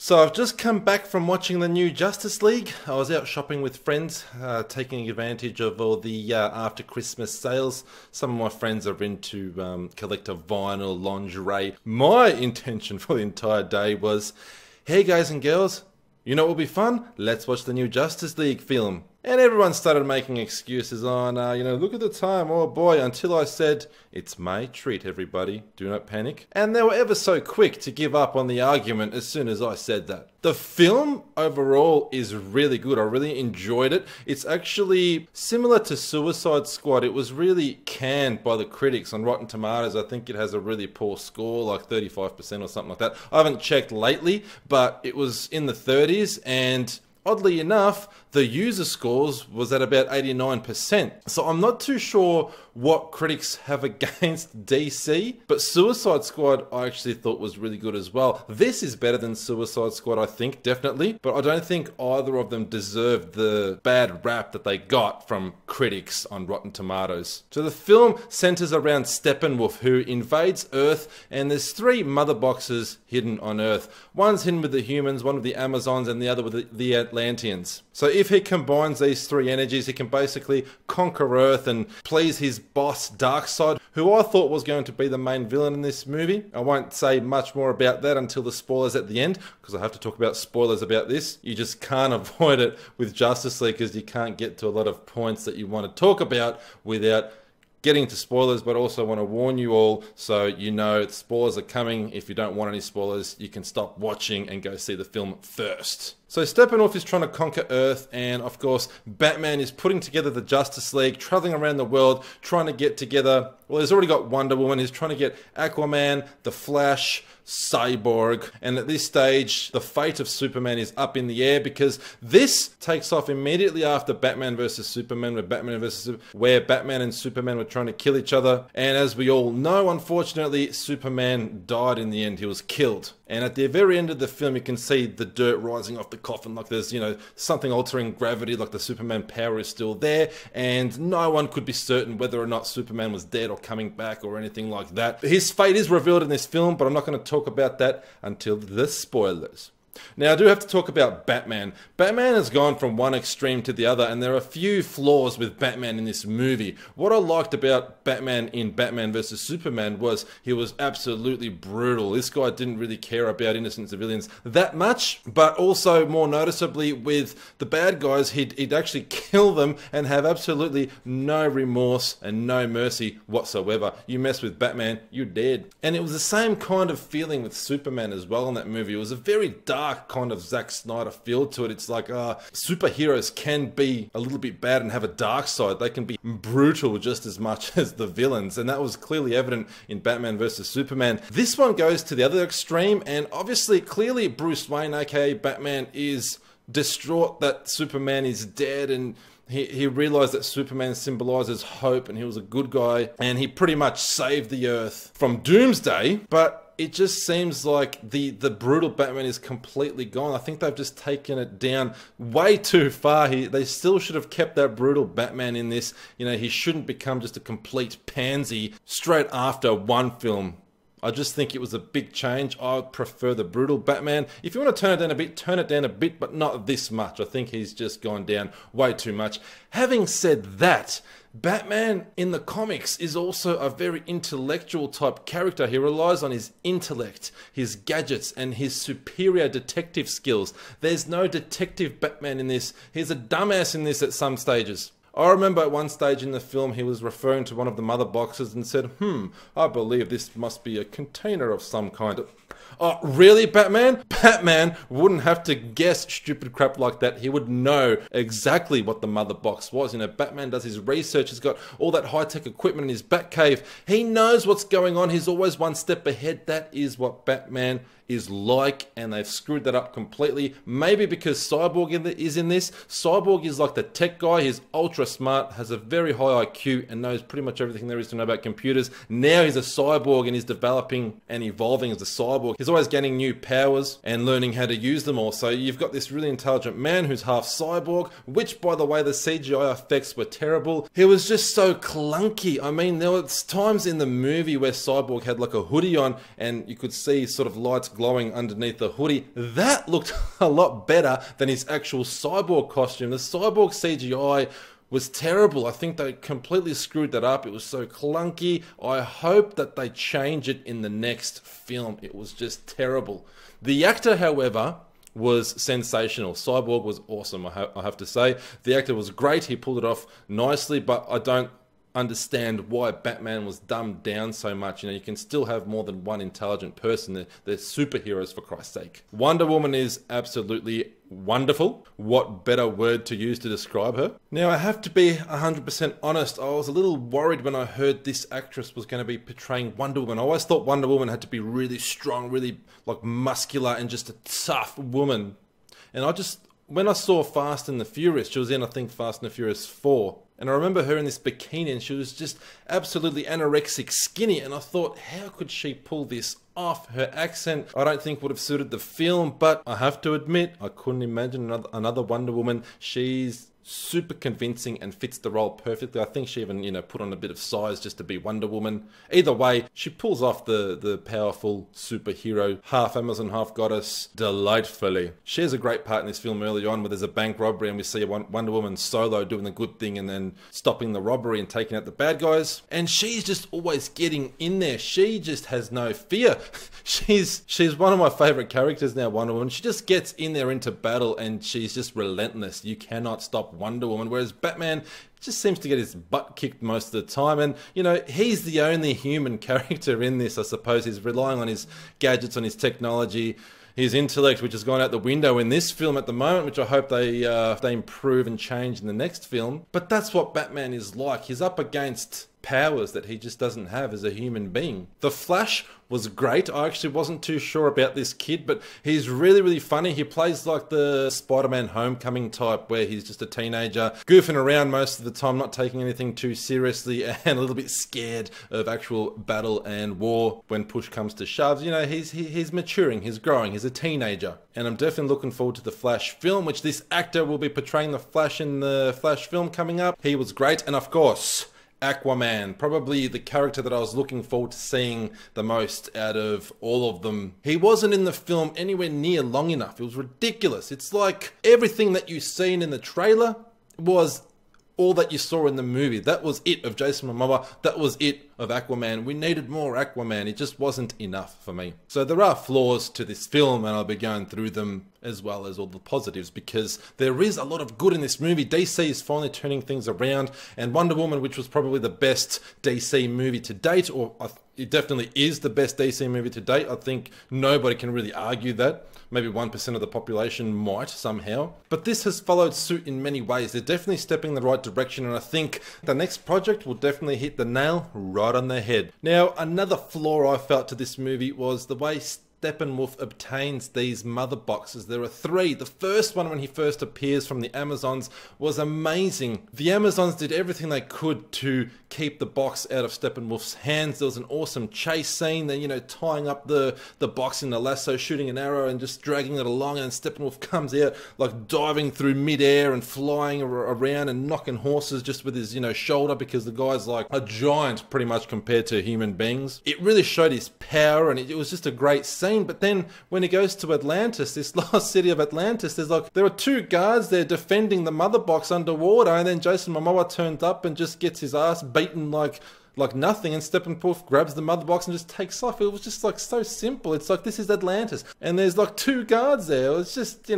So I've just come back from watching the new Justice League. I was out shopping with friends, taking advantage of all the after Christmas sales. Some of my friends are into collector vinyl, lingerie. My intention for the entire day was, hey guys and girls, you know what will be fun? Let's watch the new Justice League film. And everyone started making excuses on, look at the time, oh boy, until I said, it's my treat, everybody, do not panic. And they were ever so quick to give up on the argument as soon as I said that. The film overall is really good. I really enjoyed it. It's actually similar to Suicide Squad. It was really canned by the critics on Rotten Tomatoes. I think it has a really poor score, like 35% or something like that. I haven't checked lately, but it was in the 30s, and oddly enough, the user scores was at about 89%. So I'm not too sure what critics have against DC, but Suicide Squad I actually thought was really good as well. This is better than Suicide Squad, I think, definitely, but I don't think either of them deserved the bad rap that they got from critics on Rotten Tomatoes. So the film centers around Steppenwolf, who invades Earth, and there's 3 mother boxes hidden on Earth. One's hidden with the humans, one with the Amazons, and the other with the Atlanteans. So if he combines these 3 energies, he can basically conquer Earth and please his boss Darkseid, who I thought was going to be the main villain in this movie. I won't say much more about that until the spoilers at the end, because I have to talk about spoilers about this. You just can't avoid it with Justice League, because you can't get to a lot of points that you want to talk about without getting to spoilers, but also want to warn you all so you know spoilers are coming. If you don't want any spoilers, you can stop watching and go see the film first. So Steppenwolf is trying to conquer Earth, and of course Batman is putting together the Justice League, traveling around the world, trying to get together, well, he's already got Wonder Woman, he's trying to get Aquaman, the Flash, Cyborg, and at this stage the fate of Superman is up in the air, because this takes off immediately after Batman vs Superman, where Batman and Superman were trying to kill each other, and as we all know, unfortunately, Superman died in the end. He was killed. And at the very end of the film, you can see the dirt rising off the coffin, like there's, something altering gravity, like the Superman power is still there, and no one could be certain whether or not Superman was dead or coming back or anything like that. His fate is revealed in this film, but I'm not going to talk about that until the spoilers. Now, I do have to talk about Batman. Batman has gone from one extreme to the other, and there are a few flaws with Batman in this movie. What I liked about Batman in Batman vs Superman was he was absolutely brutal. This guy didn't really care about innocent civilians that much, but also more noticeably with the bad guys, he'd actually kill them and have absolutely no remorse and no mercy whatsoever. You mess with Batman, you're dead. And it was the same kind of feeling with Superman as well in that movie. It was a very dark kind of Zack Snyder feel to it. It's like superheroes can be a little bit bad and have a dark side. They can be brutal just as much as the villains, and that was clearly evident in Batman vs Superman. This one goes to the other extreme, and obviously clearly Bruce Wayne, aka Batman, is distraught that Superman is dead, and he realized that Superman symbolizes hope, and he was a good guy, and he pretty much saved the Earth from doomsday, but it just seems like the brutal Batman is completely gone. I think they've just taken it down way too far. They still should have kept that brutal Batman in this. He shouldn't become just a complete pansy straight after one film. I just think it was a big change. I prefer the brutal Batman. If you want to turn it down a bit, but not this much. I think he's just gone down way too much. Having said that, Batman in the comics is also a very intellectual type character. He relies on his intellect, his gadgets, and his superior detective skills. There's no detective Batman in this. He's a dumbass in this at some stages. I remember at one stage in the film he was referring to one of the mother boxes and said, I believe this must be a container of some kind. Oh, really, Batman? Batman wouldn't have to guess stupid crap like that. He would know exactly what the mother box was. Batman does his research. He's got all that high-tech equipment in his Batcave. He knows what's going on. He's always one step ahead. That is what Batman is like, and they've screwed that up completely. Maybe because Cyborg is in this. Cyborg is like the tech guy. He's ultra smart, has a very high IQ, and knows pretty much everything there is to know about computers. Now he's a cyborg, and he's developing and evolving as a cyborg. He's always gaining new powers and learning how to use them all. So you've got this really intelligent man who's half cyborg, which, by the way, the CGI effects were terrible. He was just so clunky. I mean, there was times in the movie where Cyborg had like a hoodie on, and you could see sort of lights glowing underneath the hoodie. That looked a lot better than his actual Cyborg costume. The Cyborg CGI was terrible. I think they completely screwed that up. It was so clunky. I hope that they change it in the next film. It was just terrible. The actor, however, was sensational. Cyborg was awesome, I have to say. The actor was great. He pulled it off nicely, but I don't understand why Batman was dumbed down so much. You know, you can still have more than one intelligent person. They're superheroes, for Christ's sake. Wonder Woman is absolutely wonderful. What better word to use to describe her? Now, I have to be 100% honest. I was a little worried when I heard this actress was going to be portraying Wonder Woman. I always thought Wonder Woman had to be really strong, really like muscular and just a tough woman. And when I saw Fast and the Furious, she was in, I think, Fast and the Furious 4. And I remember her in this bikini and she was just absolutely anorexic skinny. And I thought, how could she pull this off? Her accent, I don't think would have suited the film. But I have to admit, I couldn't imagine another Wonder Woman. She's super convincing and fits the role perfectly. I think she even, put on a bit of size just to be Wonder Woman. Either way, she pulls off the powerful superhero, half Amazon, half goddess, delightfully. She has a great part in this film early on where there's a bank robbery and we see Wonder Woman solo doing the good thing and then stopping the robbery and taking out the bad guys. And she's just always getting in there. She just has no fear. She's one of my favorite characters now, Wonder Woman. She just gets in there into battle and she's just relentless. You cannot stop Wonder Woman, whereas Batman just seems to get his butt kicked most of the time. And, he's the only human character in this, I suppose. He's relying on his gadgets, on his technology, his intellect, which has gone out the window in this film at the moment, which I hope they improve and change in the next film. But that's what Batman is like. He's up against powers that he just doesn't have as a human being. The Flash was great. I actually wasn't too sure about this kid, but he's really, really funny. He plays like the Spider-Man Homecoming type where he's just a teenager, goofing around most of the time, not taking anything too seriously and a little bit scared of actual battle and war when push comes to shove. He's maturing, he's growing, he's a teenager. And I'm definitely looking forward to the Flash film, which this actor will be portraying the Flash in the Flash film coming up. He was great. And of course, Aquaman, probably the character that I was looking forward to seeing the most out of all of them. He wasn't in the film anywhere near long enough. It was ridiculous. It's like everything that you've seen in the trailer was all that you saw in the movie. That was it of Jason Momoa. That was it of Aquaman. We needed more Aquaman. It just wasn't enough for me. So there are flaws to this film and I'll be going through them as well as all the positives because there is a lot of good in this movie. DC is finally turning things around and Wonder Woman, which was probably the best DC movie to date, or it definitely is the best DC movie to date. I think nobody can really argue that. Maybe 1% of the population might somehow. But this has followed suit in many ways. They're definitely stepping in the right direction and I think the next project will definitely hit the nail right on the head. Now, another flaw I felt to this movie was the way Steppenwolf obtains these mother boxes. There are 3. The first one, when he first appears from the Amazons, was amazing. The Amazons did everything they could to keep the box out of Steppenwolf's hands. There was an awesome chase scene, then tying up the box in the lasso, shooting an arrow and just dragging it along, and Steppenwolf comes out like diving through midair and flying around and knocking horses just with his shoulder, because the guy's like a giant pretty much compared to human beings. It really showed his power and it was just a great scene. But then when he goes to Atlantis, this lost city of Atlantis, there are 2 guards there defending the mother box underwater, and then Jason Momoa turns up and just gets his ass beaten like nothing, and Steppenwolf grabs the mother box and just takes off. It was just so simple. It's like, this is Atlantis and there's 2 guards there. It's just,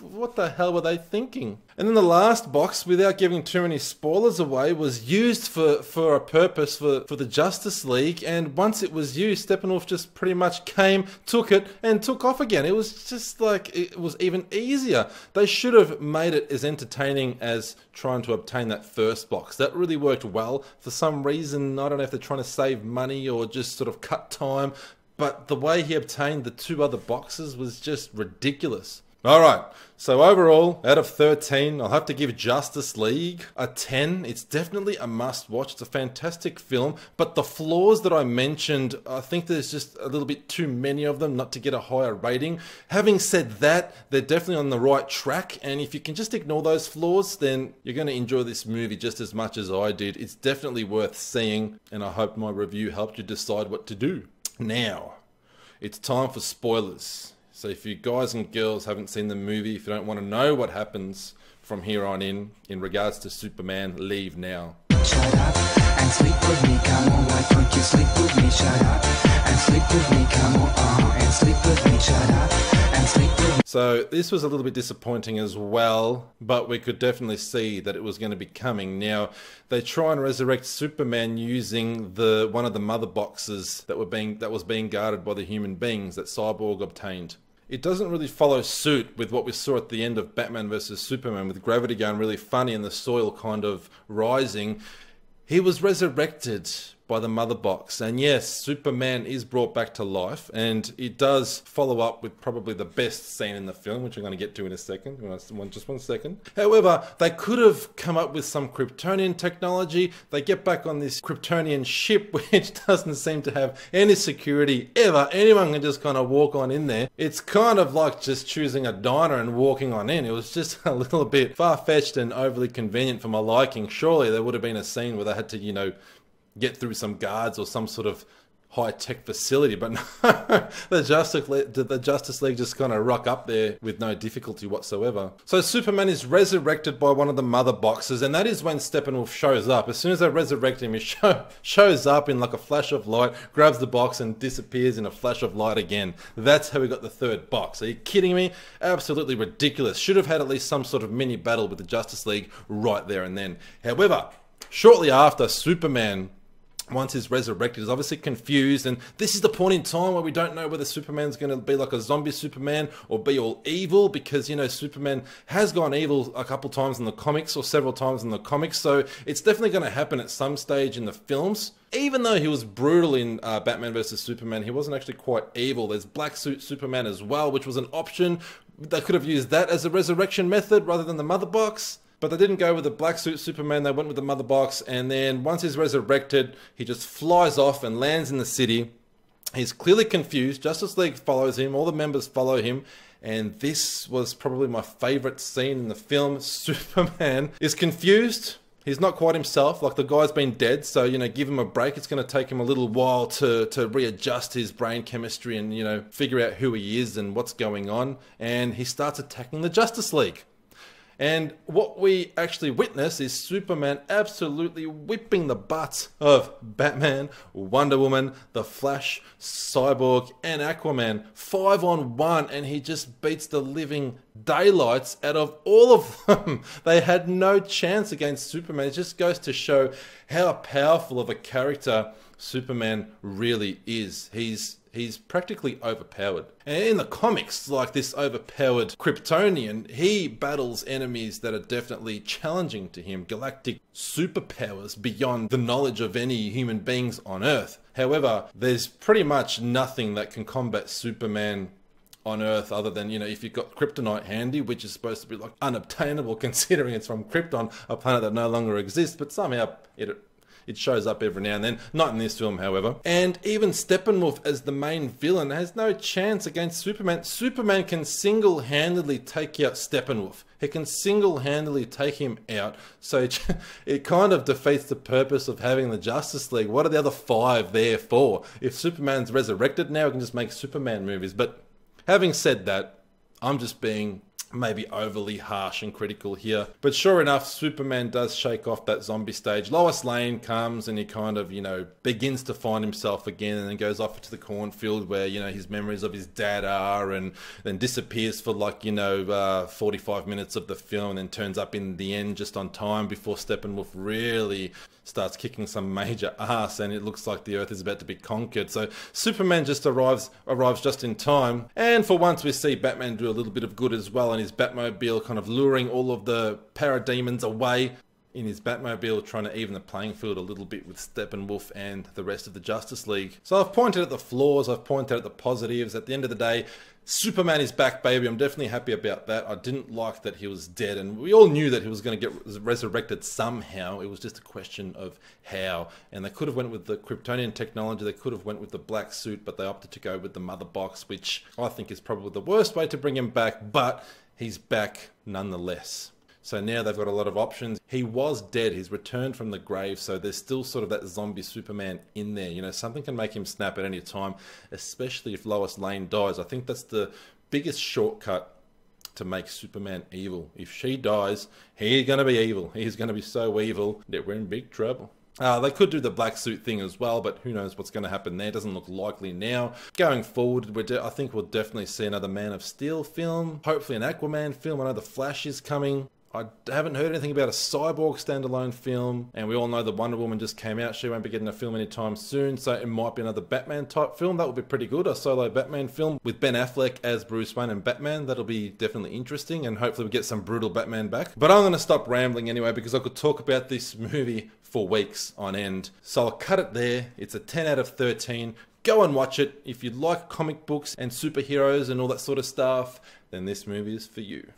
what the hell were they thinking? And then the last box, without giving too many spoilers away, was used for a purpose for the Justice League, and once it was used, Steppenwolf just pretty much came, took it, and took off again. It was just like, it was even easier. They should have made it as entertaining as trying to obtain that first box. That really worked well. For some reason, I don't know if they're trying to save money or just sort of cut time, but the way he obtained the 2 other boxes was just ridiculous. Alright, so overall, out of 13, I'll have to give Justice League a 10. It's definitely a must-watch. It's a fantastic film, but the flaws that I mentioned, I think there's just a little bit too many of them not to get a higher rating. Having said that, they're definitely on the right track, and if you can just ignore those flaws, then you're going to enjoy this movie just as much as I did. It's definitely worth seeing, and I hope my review helped you decide what to do. Now, it's time for spoilers. So if you guys and girls haven't seen the movie, if you don't want to know what happens from here on in regards to Superman, leave now. Shut up and sleep with me, come on, why don't you sleep with me? Shut up and sleep with me, come on, and sleep with me, shut up and sleep with me. So this was a little bit disappointing as well, but we could definitely see that it was going to be coming. Now, they try and resurrect Superman using one of the mother boxes that was being guarded by the human beings that Cyborg obtained. It doesn't really follow suit with what we saw at the end of Batman vs Superman, with gravity going really funny and the soil kind of rising. He was resurrected by the mother box, and yes, Superman is brought back to life, and it does follow up with probably the best scene in the film, which I'm going to get to in a second. Just one second. However, they could have come up with some Kryptonian technology. They get back on this Kryptonian ship, which doesn't seem to have any security ever. Anyone can just kind of walk on in there. It's kind of like just choosing a diner and walking on in. It was just a little bit far-fetched and overly convenient for my liking. Surely there would have been a scene where they had to, get through some guards or some sort of high-tech facility, but no, the Justice League just kind of rock up there with no difficulty whatsoever. So Superman is resurrected by one of the mother boxes, and that is when Steppenwolf shows up. As soon as they resurrect him, he shows up in like a flash of light, grabs the box and disappears in a flash of light again. That's how we got the third box. Are you kidding me? Absolutely ridiculous. Should have had at least some sort of mini battle with the Justice League right there and then. However, shortly after, Superman, once he's resurrected, is obviously confused, and this is the point in time where we don't know whether Superman's going to be like a zombie Superman or be all evil, because Superman has gone evil a couple times in the comics, or several times in the comics, so it's definitely going to happen at some stage in the films. Even though he was brutal in Batman vs Superman, he wasn't actually quite evil. There's Black Suit Superman as well, which was an option. They could have used that as a resurrection method rather than the mother box. But they didn't go with the Black Suit Superman, they went with the mother box, and then once he's resurrected, he just flies off and lands in the city. He's clearly confused. Justice League follows him, all the members follow him, and this was probably my favourite scene in the film. Superman is confused. He's not quite himself, like the guy's been dead, so, give him a break. It's going to take him a little while to readjust his brain chemistry and, figure out who he is and what's going on, and he starts attacking the Justice League. And what we actually witness is Superman absolutely whipping the butts of Batman, Wonder Woman, The Flash, Cyborg, and Aquaman 5-on-1, and he just beats the living daylights out of all of them. They had no chance against Superman. It just goes to show how powerful of a character Superman really is. He's practically overpowered. And in the comics, like this overpowered Kryptonian, he battles enemies that are definitely challenging to him. Galactic superpowers beyond the knowledge of any human beings on Earth. However, there's pretty much nothing that can combat Superman on Earth other than, if you've got kryptonite handy, which is supposed to be like unobtainable considering it's from Krypton, a planet that no longer exists, but somehow it shows up every now and then. Not in this film, however. And even Steppenwolf as the main villain has no chance against Superman. Superman can single-handedly take out Steppenwolf. He can single-handedly take him out. So it kind of defeats the purpose of having the Justice League. What are the other 5 there for? If Superman's resurrected now, we can just make Superman movies. But having said that, I'm just being maybe overly harsh and critical here. But sure enough, Superman does shake off that zombie stage. Lois Lane comes and he kind of, begins to find himself again, and then goes off into the cornfield where, his memories of his dad are, and then disappears for 45 minutes of the film, and then turns up in the end just on time before Steppenwolf really starts kicking some major ass, and it looks like the Earth is about to be conquered. So Superman just arrives just in time, and for once we see Batman do a little bit of good as well, and his Batmobile kind of luring all of the parademons away in his Batmobile, trying to even the playing field a little bit with Steppenwolf and the rest of the Justice League. So I've pointed at the flaws, I've pointed at the positives. At the end of the day, Superman is back, baby. I'm definitely happy about that. I didn't like that he was dead, and we all knew that he was going to get resurrected somehow. It was just a question of how. And they could have went with the Kryptonian technology, they could have went with the black suit, but they opted to go with the mother box, which I think is probably the worst way to bring him back, but he's back nonetheless. So now they've got a lot of options. He was dead. He's returned from the grave. So there's still sort of that zombie Superman in there. You know, something can make him snap at any time, especially if Lois Lane dies. I think that's the biggest shortcut to make Superman evil. If she dies, he's going to be evil. He's going to be so evil that we're in big trouble. They could do the black suit thing as well, but who knows what's going to happen there. Doesn't look likely now. Going forward, I think we'll definitely see another Man of Steel film. Hopefully an Aquaman film. I know The Flash is coming. I haven't heard anything about a Cyborg standalone film, and we all know the Wonder Woman just came out. She won't be getting a film anytime soon, so it might be another Batman type film. That would be pretty good, a solo Batman film with Ben Affleck as Bruce Wayne and Batman. That'll be definitely interesting, and hopefully we get some brutal Batman back. But I'm going to stop rambling anyway, because I could talk about this movie for weeks on end. So I'll cut it there. It's a 10 out of 13. Go and watch it. If you like comic books and superheroes and all that sort of stuff, then this movie is for you.